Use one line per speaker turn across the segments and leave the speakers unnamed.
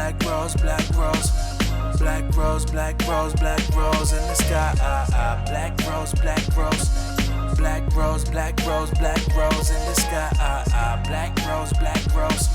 black rose, black rose. Black rose, black rose, black rose in the sky. Black rose, black rose. Black rose, black rose, black rose in the sky. Black rose, black rose.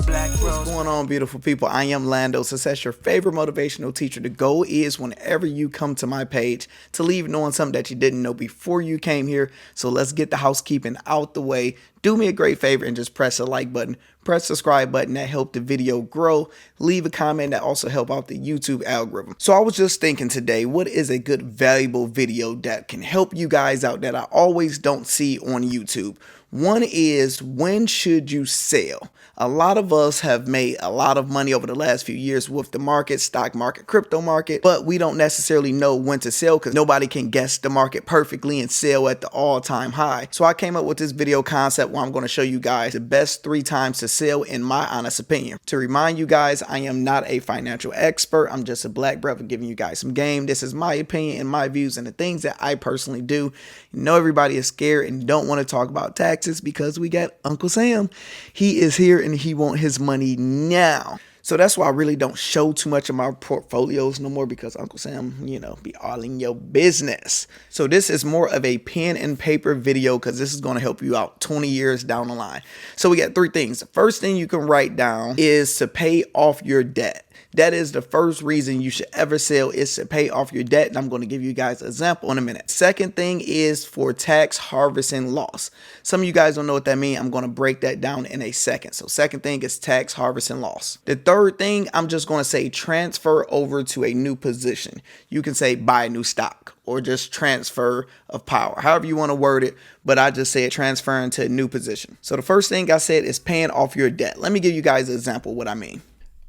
Black rose.
What's going on, beautiful people? I am Lando, Success, your favorite motivational teacher. The goal is whenever you come to my page to leave knowing something that you didn't know before you came here. So let's get the housekeeping out the way. Do me a great favor and just press the like button, press the subscribe button. That helped the video grow. Leave a comment that also help out the YouTube algorithm. So I was just thinking today, what is a good valuable video that can help you guys out that I always don't see on YouTube? One is, when should you sell? A lot of us have made a lot of money over the last few years with the market, stock market, crypto market, but we don't necessarily know when to sell because nobody can guess the market perfectly and sell at the all-time high. So I came up with this video concept where I'm going to show you guys the best 3 times to sell in my honest opinion. To remind you guys, I am not a financial expert. I'm just a black brother giving you guys some game. This is my opinion and my views and the things that I personally do. You know, everybody is scared and don't want to talk about taxes because we got Uncle Sam. He is here and he want his money now. So that's why I really don't show too much of my portfolios no more, because Uncle Sam, you know, be all in your business. So this is more of a pen and paper video because this is going to help you out 20 years down the line. So we got 3 things. The first thing you can write down is to pay off your debt. That is the first reason you should ever sell, is to pay off your debt. And I'm going to give you guys an example in a minute. Second thing is for tax harvesting loss. Some of you guys don't know what that means. I'm going to break that down in a second. So second thing is tax harvesting loss. The third thing, I'm just going to say transfer over to a new position. You can say buy a new stock or just transfer of power, however you want to word it. But I just say transferring to a new position. So the first thing I said is paying off your debt. Let me give you guys an example of what I mean.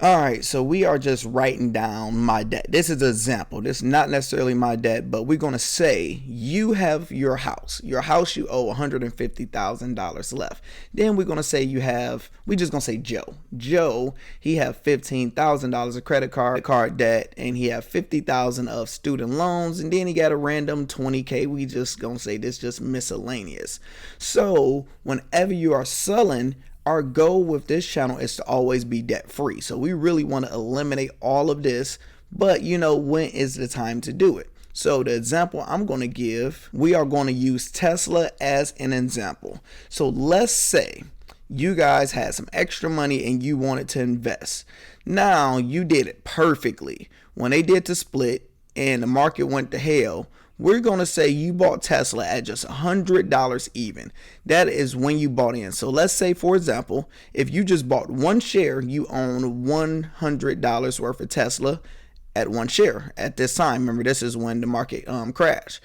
All right, so we are just writing down my debt. This is an example. This is not necessarily my debt, but we're going to say you have your house. Your house, you owe $150,000 left. Then we're going to say we're just going to say Joe. Joe, he have $15,000 of credit card debt, and he have $50,000 of student loans, and then he got a random $20K. We just going to say this just miscellaneous. So whenever you are selling, our goal with this channel is to always be debt free. So we really want to eliminate all of this, but you know, when is the time to do it? So the example I'm going to give, we are going to use Tesla as an example. So let's say you guys had some extra money and you wanted to invest. Now you did it perfectly. When they did the split and the market went to hell, we're going to say you bought Tesla at just $100 even. That is when you bought in. So let's say, for example, if you just bought 1 share, you own $100 worth of Tesla at 1 share at this time. Remember, this is when the market crashed.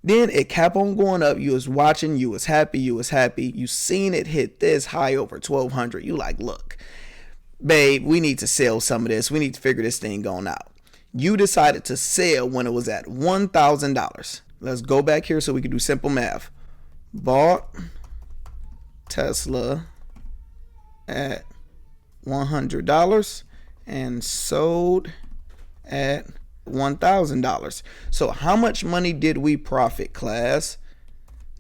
Then it kept on going up. You was watching, you was happy, You seen it hit this high over 1,200. You like, look, babe, we need to sell some of this. We need to figure this thing going out. You decided to sell when it was at $1,000. Let's go back here so we can do simple math. Bought Tesla at $100 and sold at $1,000. So how much money did we profit, class?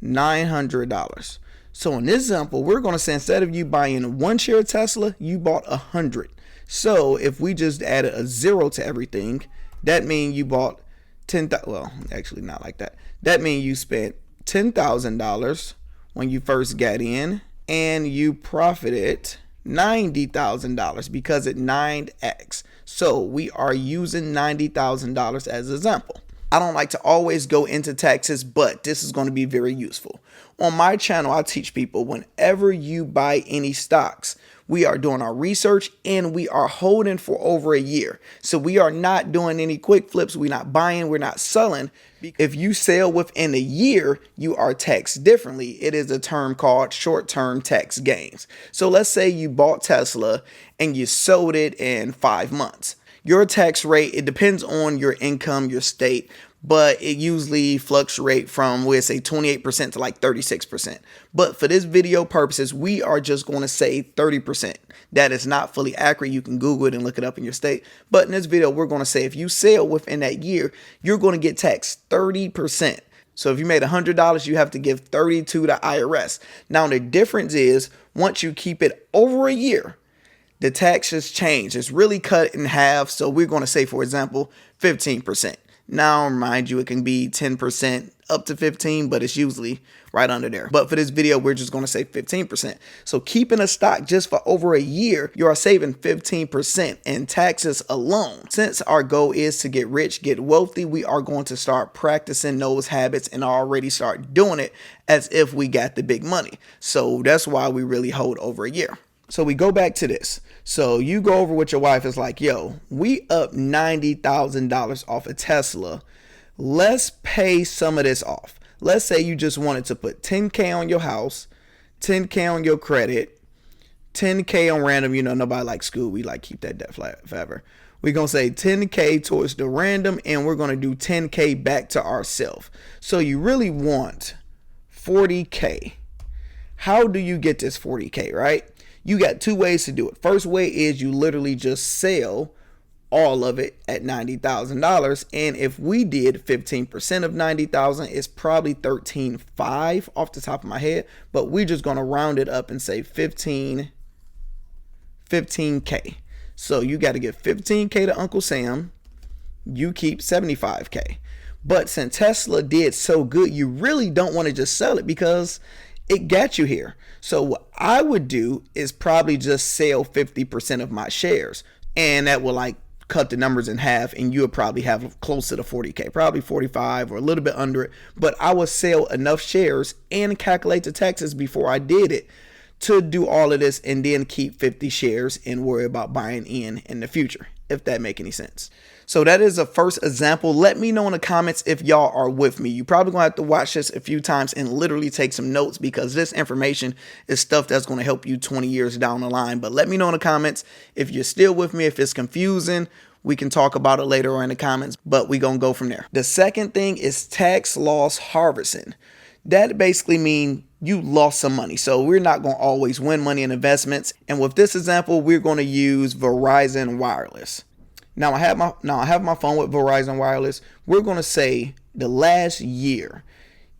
$900. So in this example, we're going to say instead of you buying 1 share of Tesla, you bought 100. So if we just added a 0 to everything, that means you bought $10,000. Well, actually not like that. That means you spent $10,000 when you first got in, and you profited $90,000 because it 9x. So we are using $90,000 as an example. I don't like to always go into taxes, but this is going to be very useful. On my channel, I teach people whenever you buy any stocks, we are doing our research and we are holding for over a year. So we are not doing any quick flips. We're not buying. We're not selling. If you sell within a year, you are taxed differently. It is a term called short-term tax gains. So let's say you bought Tesla and you sold it in 5 months. Your tax rate, it depends on your income, your state, but it usually fluctuates from, we'll say 28% to like 36%. But for this video purposes, we are just going to say 30%. That is not fully accurate. You can Google it and look it up in your state. But in this video, we're going to say if you sell within that year, you're going to get taxed 30%. So if you made $100, you have to give 32 to IRS. Now the difference is once you keep it over a year, the taxes change. It's really cut in half. So we're going to say, for example, 15%. Now, mind you, it can be 10% up to 15, but it's usually right under there. But for this video, we're just going to say 15%. So keeping a stock just for over a year, you are saving 15% in taxes alone. Since our goal is to get rich, get wealthy, we are going to start practicing those habits and already start doing it as if we got the big money. So that's why we really hold over a year. So we go back to this. So you go over with your wife. It's like, yo, we up $90,000 off of Tesla. Let's pay some of this off. Let's say you just wanted to put 10K on your house, 10K on your credit, 10K on random. You know, nobody likes school. We like keep that debt flat forever. We're going to say 10K towards the random, and we're going to do 10K back to ourselves. So you really want 40K. How do you get this 40K, right? You got two ways to do it. First way is you literally just sell all of it at $90,000. And if we did 15% of 90,000, it's probably 13.5 off the top of my head. But we're just going to round it up and say 15K. So you got to give 15K to Uncle Sam. You keep 75K. But since Tesla did so good, you really don't want to just sell it because it got you here. So what I would do is probably just sell 50% of my shares, and that will like cut the numbers in half, and you would probably have close to the 40K, probably 45 or a little bit under it. But I would sell enough shares and calculate the taxes before I did it to do all of this, and then keep 50 shares and worry about buying in the future, if that make any sense. So that is a first example. Let me know in the comments if y'all are with me. You probably gonna have to watch this a few times and literally take some notes, because this information is stuff that's gonna help you 20 years down the line. But let me know in the comments if you're still with me. If it's confusing, we can talk about it later or in the comments, but we gonna go from there. The second thing is tax loss harvesting. That basically means you lost some money. So we're not going to always win money in investments. And with this example, we're going to use Verizon Wireless. Now I have my phone with Verizon Wireless. We're going to say the last year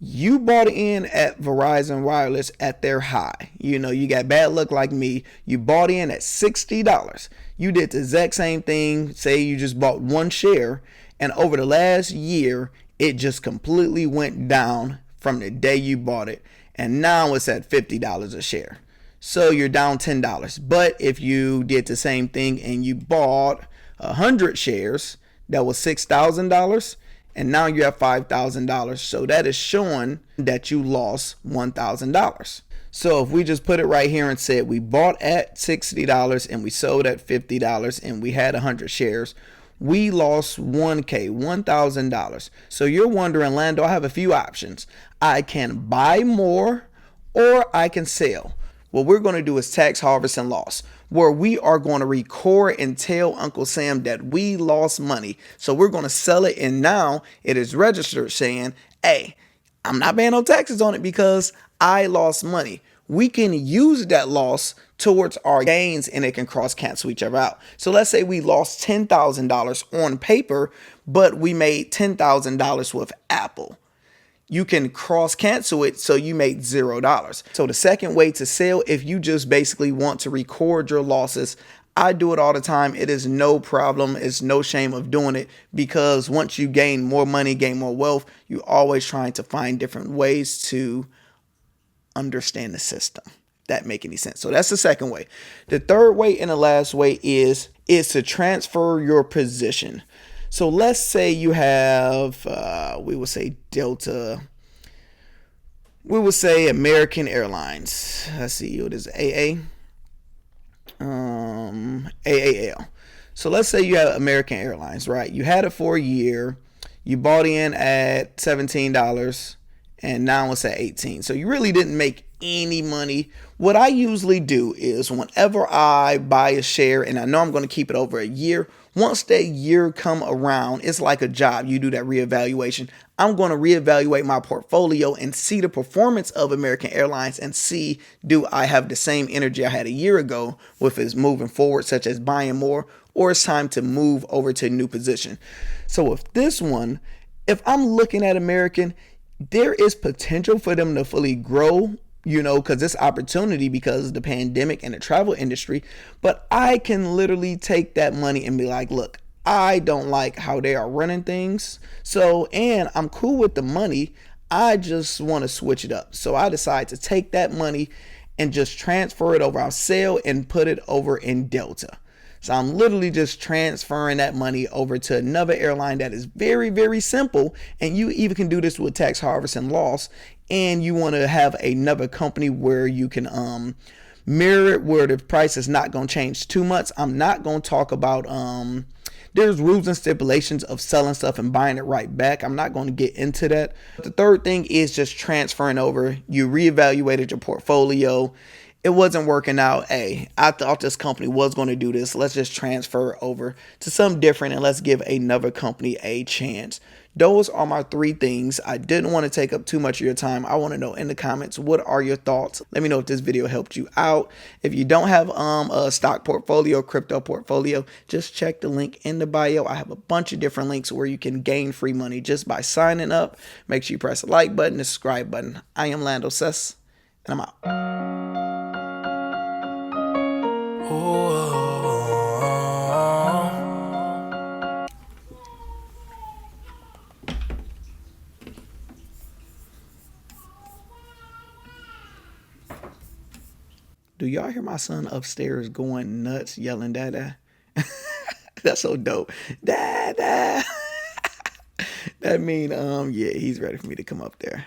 you bought in at Verizon Wireless at their high. You know, you got bad luck like me. You bought in at $60. You did the exact same thing. Say you just bought one share, and over the last year, it just completely went down from the day you bought it. And now it's at $50 a share. So you're down $10. But if you did the same thing and you bought 100 shares, that was $6,000. And now you're at $5,000. So that is showing that you lost $1,000. So if we just put it right here and said we bought at $60 and we sold at $50 and we had 100 shares, we lost $1,000. So you're wondering, Lando, I have a few options. I can buy more or I can sell. What we're going to do is tax harvest and loss, where we are going to record and tell Uncle Sam that we lost money. So we're going to sell it, and now it is registered saying, hey, I'm not paying no taxes on it because I lost money. We can use that loss towards our gains, and it can cross cancel each other out. So let's say we lost $10,000 on paper, but we made $10,000 with Apple. You can cross cancel it, so you made $0. So the second way to sell, if you just basically want to record your losses, I do it all the time. It is no problem. It's no shame of doing it, because once you gain more money, gain more wealth, you're always trying to find different ways to understand the system. That make any sense? So that's the second way. The third way and the last way is to transfer your position. So let's say you have, we would say Delta, we would say American Airlines. Let's see, what is it? AAL. So let's say you have American Airlines, right? You had it for a year. You bought in at $17 and now it's at $18. So you really didn't make any money. What I usually do is whenever I buy a share and I know I'm going to keep it over a year, once that year come around, it's like a job. You do that reevaluation. I'm going to reevaluate my portfolio and see the performance of American Airlines and see, do I have the same energy I had a year ago with it moving forward, such as buying more, or it's time to move over to a new position. So with this one, if I'm looking at American, there is potential for them to fully grow you know, because this opportunity, because of the pandemic and the travel industry. But I can literally take that money and be like, look, I don't like how they are running things. So, and I'm cool with the money. I just want to switch it up. So I decide to take that money and just transfer it over. I'll sell and put it over in Delta. So I'm literally just transferring that money over to another airline that is very, very simple. And you even can do this with tax harvest and loss. And you want to have another company where you can mirror it, where the price is not going to change too much. I'm not going to talk about there's rules and stipulations of selling stuff and buying it right back. I'm not going to get into that. The third thing is just transferring over. You reevaluated your portfolio. It wasn't working out. Hey, I thought this company was going to do this. Let's just transfer over to something different and let's give another company a chance. Those are my 3 things. I didn't want to take up too much of your time. I want to know in the comments, what are your thoughts? Let me know if this video helped you out. If you don't have a stock portfolio, crypto portfolio, just check the link in the bio. I have a bunch of different links where you can gain free money just by signing up. Make sure you press the like button, the subscribe button. I am Lando Sess, and I'm out. Do y'all hear my son upstairs going nuts, yelling, "Dada"? That's so dope. Dada. That mean, yeah, he's ready for me to come up there.